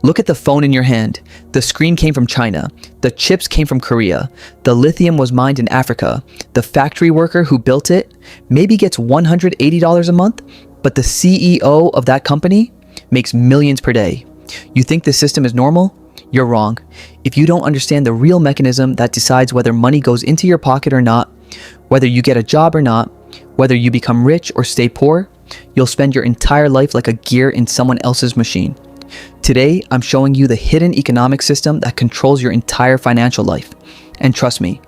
Look at the phone in your hand. The screen came from China. The chips came from Korea. The lithium was mined in Africa. The factory worker who built it maybe gets $180 a month, but the CEO of that company makes millions per day. You think the system is normal? You're wrong. If you don't understand the real mechanism that decides whether money goes into your pocket or not, whether you get a job or not, whether you become rich or stay poor, you'll spend your entire life like a gear in someone else's machine. Today, I'm showing you the hidden economic system that controls your entire financial life. And trust me,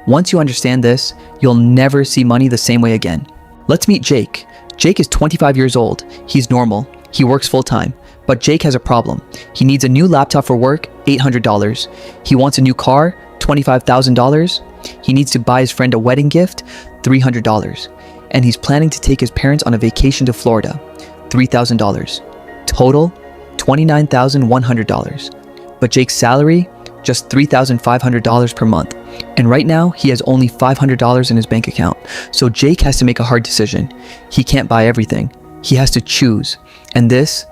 once you understand this, you'll never see money the same way again. Let's meet Jake. Jake is 25 years old. He's normal. He works full-time. But Jake has a problem. He needs a new laptop for work, $800. He wants a new car, $25,000. He needs to buy his friend a wedding gift, $300. And he's planning to take his parents on a vacation to Florida, $3,000. Total, $29,100. But Jake's salary, just $3,500 per month. And right now, he has only $500 in his bank account. So Jake has to make a hard decision. He can't buy everything. He has to choose. And this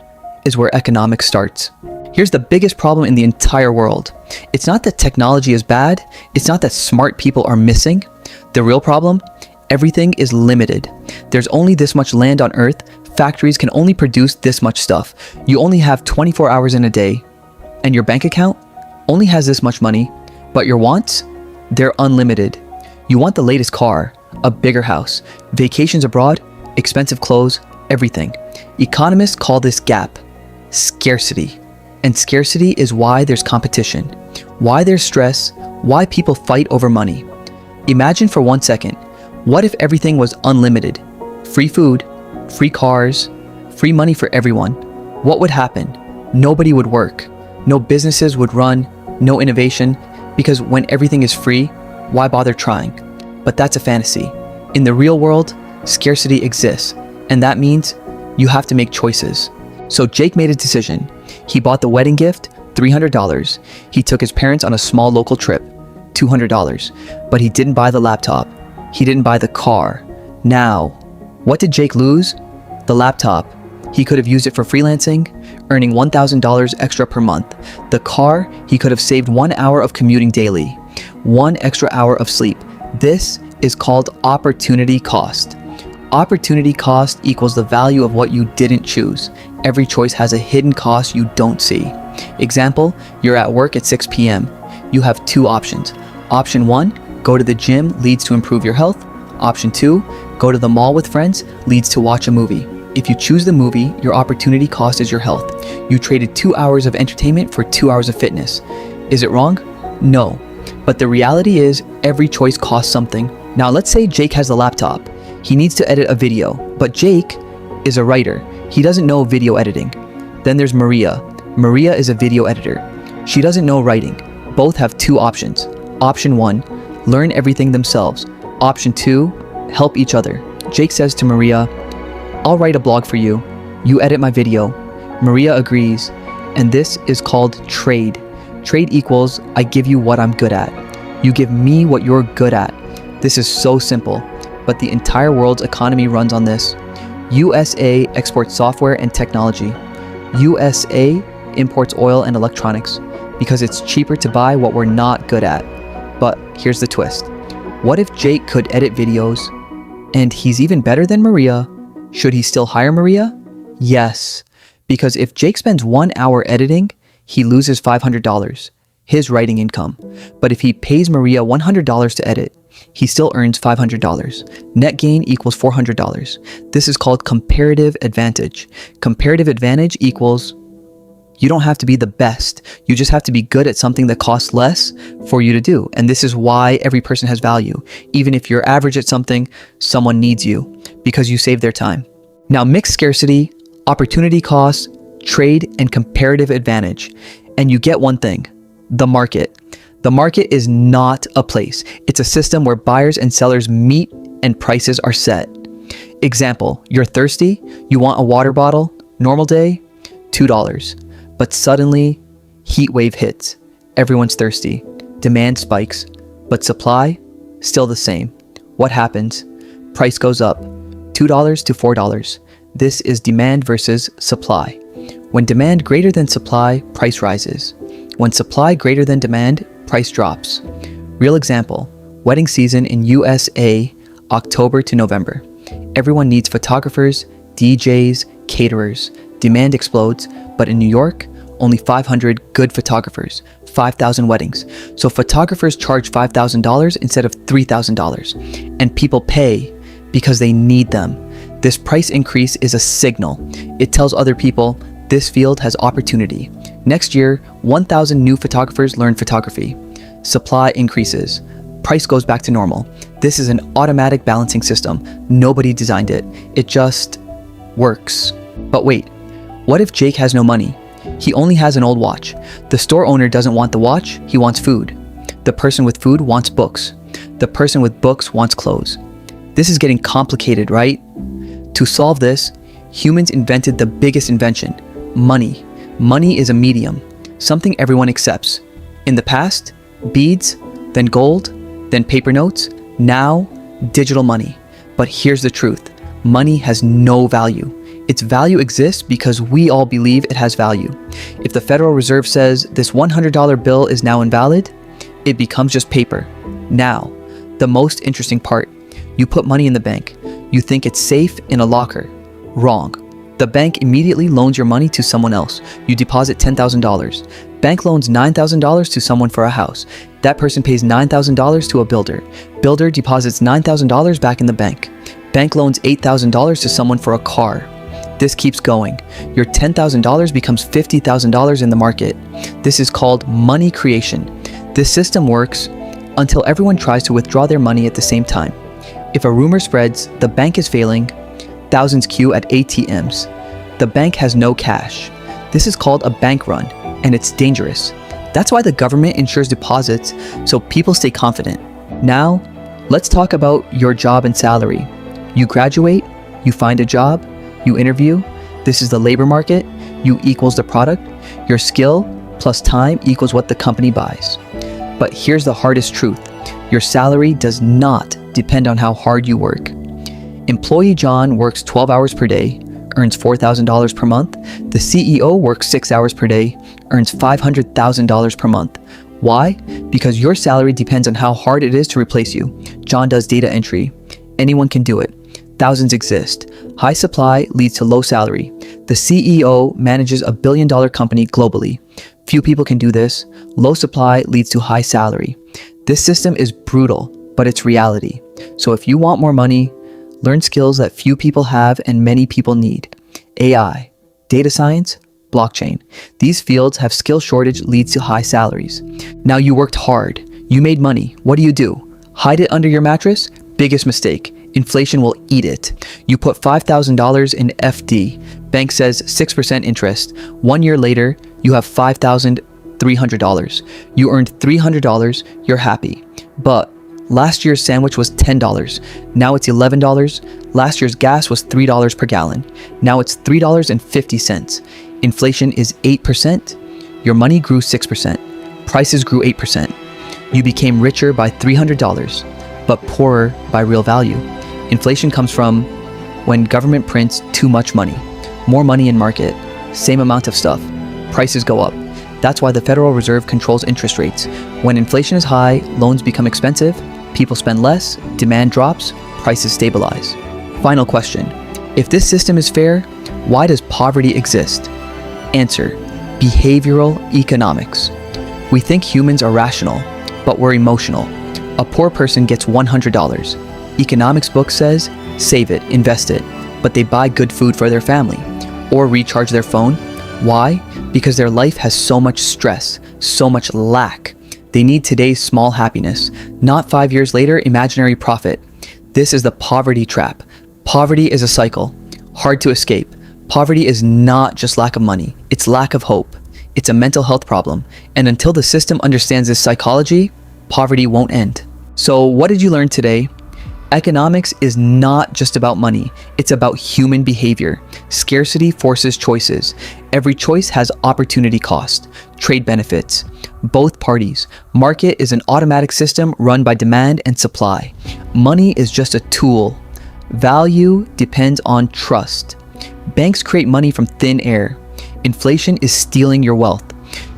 is where economics starts. Here's the biggest problem in the entire world. It's not that technology is bad. It's not that smart people are missing. The real problem, everything is limited. There's only this much land on Earth. Factories can only produce this much stuff. You only have 24 hours in a day. And your bank account only has this much money. But your wants, they're unlimited. You want the latest car, a bigger house, vacations abroad, expensive clothes, everything. Economists call this gap scarcity. And scarcity is why there's competition, why there's stress, why people fight over money. Imagine for 1 second, what if everything was unlimited? Free food, free cars, free money for everyone. What would happen? Nobody would work. No businesses would run, no innovation, because when everything is free, why bother trying? But that's a fantasy. In the real world, scarcity exists, and that means you have to make choices. So Jake made a decision. He bought the wedding gift, $300. He took his parents on a small local trip, $200. But he didn't buy the laptop. He didn't buy the car. Now, what did Jake lose? The laptop. He could have used it for freelancing, earning $1,000 extra per month. The car, he could have saved 1 hour of commuting daily, 1 extra hour of sleep. This is called opportunity cost. Opportunity cost equals the value of what you didn't choose. Every choice has a hidden cost you don't see. Example, you're at work at 6 p.m. You have 2 options. Option 1, go to the gym, leads to improve your health. Option 2, go to the mall with friends, leads to watch a movie. If you choose the movie, your opportunity cost is your health. You traded 2 hours of entertainment for 2 hours of fitness. Is it wrong? No. But the reality is, every choice costs something. Now let's say Jake has a laptop. He needs to edit a video, but Jake is a writer. He doesn't know video editing. Then there's Maria. Maria is a video editor. She doesn't know writing. Both have 2 options. Option 1, learn everything themselves. Option 2, help each other. Jake says to Maria, I'll write a blog for you. You edit my video. Maria agrees. And this is called trade. Trade equals, I give you what I'm good at. You give me what you're good at. This is so simple. But the entire world's economy runs on this. USA exports software and technology. USA imports oil and electronics because it's cheaper to buy what we're not good at. But here's the twist. What if Jake could edit videos and he's even better than Maria? Should he still hire Maria? Yes, because if Jake spends 1 hour editing, he loses $500, his writing income. But if he pays Maria $100 to edit, he still earns $500. Net gain equals $400. This is called comparative advantage. Comparative advantage equals you don't have to be the best. You just have to be good at something that costs less for you to do. And this is why every person has value. Even if you're average at something, someone needs you because you save their time. Now mix scarcity, opportunity cost, trade, and comparative advantage. And you get one thing, the market. The market is not a place. It's a system where buyers and sellers meet and prices are set. Example, you're thirsty, you want a water bottle, normal day, $2. But suddenly, heat wave hits. Everyone's thirsty. Demand spikes, but supply, still the same. What happens? Price goes up, $2 to $4. This is demand versus supply. When demand greater than supply, price rises. When supply greater than demand, price drops. Real example, wedding season in USA, October to November. Everyone needs photographers, DJs, caterers. Demand explodes, but in New York, only 500 good photographers, 5,000 weddings. So photographers charge $5,000 instead of $3,000. And people pay because they need them. This price increase is a signal. It tells other people this field has opportunity. Next year, 1,000 new photographers learn photography. Supply increases. Price goes back to normal. This is an automatic balancing system. Nobody designed it. It just works. But wait, what if Jake has no money? He only has an old watch. The store owner doesn't want the watch, he wants food. The person with food wants books. The person with books wants clothes. This is getting complicated, right? To solve this, humans invented the biggest invention, money. Money is a medium, something everyone accepts. In the past, beads, then gold, then paper notes, now digital money. But here's the truth, money has no value. Its value exists because we all believe it has value. If the Federal Reserve says this $100 bill is now invalid, it becomes just paper. Now, the most interesting part, you put money in the bank. You think it's safe in a locker. Wrong. The bank immediately loans your money to someone else. You deposit $10,000. Bank loans $9,000 to someone for a house. That person pays $9,000 to a builder. Builder deposits $9,000 back in the bank. Bank loans $8,000 to someone for a car. This keeps going. Your $10,000 becomes $50,000 in the market. This is called money creation. This system works until everyone tries to withdraw their money at the same time. If a rumor spreads, the bank is failing, thousands queue at ATMs. The bank has no cash. This is called a bank run, and it's dangerous. That's why the government insures deposits so people stay confident. Now, let's talk about your job and salary. You graduate, you find a job, you interview. This is the labor market. U equals the product. Your skill plus time equals what the company buys. But here's the hardest truth. Your salary does not depend on how hard you work. Employee John works 12 hours per day, earns $4,000 per month. The CEO works 6 hours per day, earns $500,000 per month. Why? Because your salary depends on how hard it is to replace you. John does data entry. Anyone can do it. Thousands exist. High supply leads to low salary. The CEO manages a billion-dollar company globally. Few people can do this. Low supply leads to high salary. This system is brutal, but it's reality. So if you want more money, learn skills that few people have and many people need. AI, data science, blockchain. These fields have skill shortage leads to high salaries. Now you worked hard. You made money. What do? Hide it under your mattress? Biggest mistake. Inflation will eat it. You put $5,000 in FD. Bank says 6% interest. 1 year later, you have $5,300. You earned $300. You're happy. But last year's sandwich was $10. Now it's $11. Last year's gas was $3 per gallon. Now it's $3.50. Inflation is 8%. Your money grew 6%. Prices grew 8%. You became richer by $300, but poorer by real value. Inflation comes from when government prints too much money. More money in market, same amount of stuff. Prices go up. That's why the Federal Reserve controls interest rates. When inflation is high, loans become expensive, people spend less, demand drops, prices stabilize. Final question. If this system is fair, why does poverty exist? Answer. Behavioral economics. We think humans are rational, but we're emotional. A poor person gets $100. Economics book says, save it, invest it, but they buy good food for their family or recharge their phone. Why? Because their life has so much stress, so much lack. They need today's small happiness, not 5 years later imaginary profit. This is the poverty trap. Poverty is a cycle, hard to escape. Poverty is not just lack of money, it's lack of hope. It's a mental health problem, and until the system understands this psychology, poverty won't end. So what did you learn today? Economics is not just about money, it's about human behavior. Scarcity forces choices. Every choice has opportunity cost, trade benefits. Both parties. Market is an automatic system run by demand and supply. Money is just a tool. Value depends on trust. Banks create money from thin air. Inflation is stealing your wealth.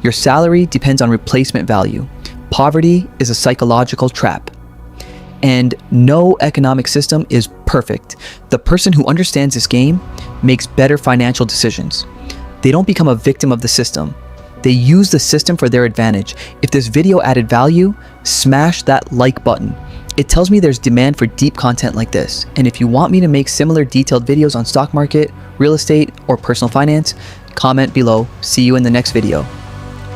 Your salary depends on replacement value. Poverty is a psychological trap. And no economic system is perfect. The person who understands this game makes better financial decisions. They don't become a victim of the system. They use the system for their advantage. If this video added value, smash that like button. It tells me there's demand for deep content like this. And if you want me to make similar detailed videos on stock market, real estate, or personal finance, comment below. See you in the next video.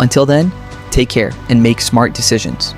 Until then, take care and make smart decisions.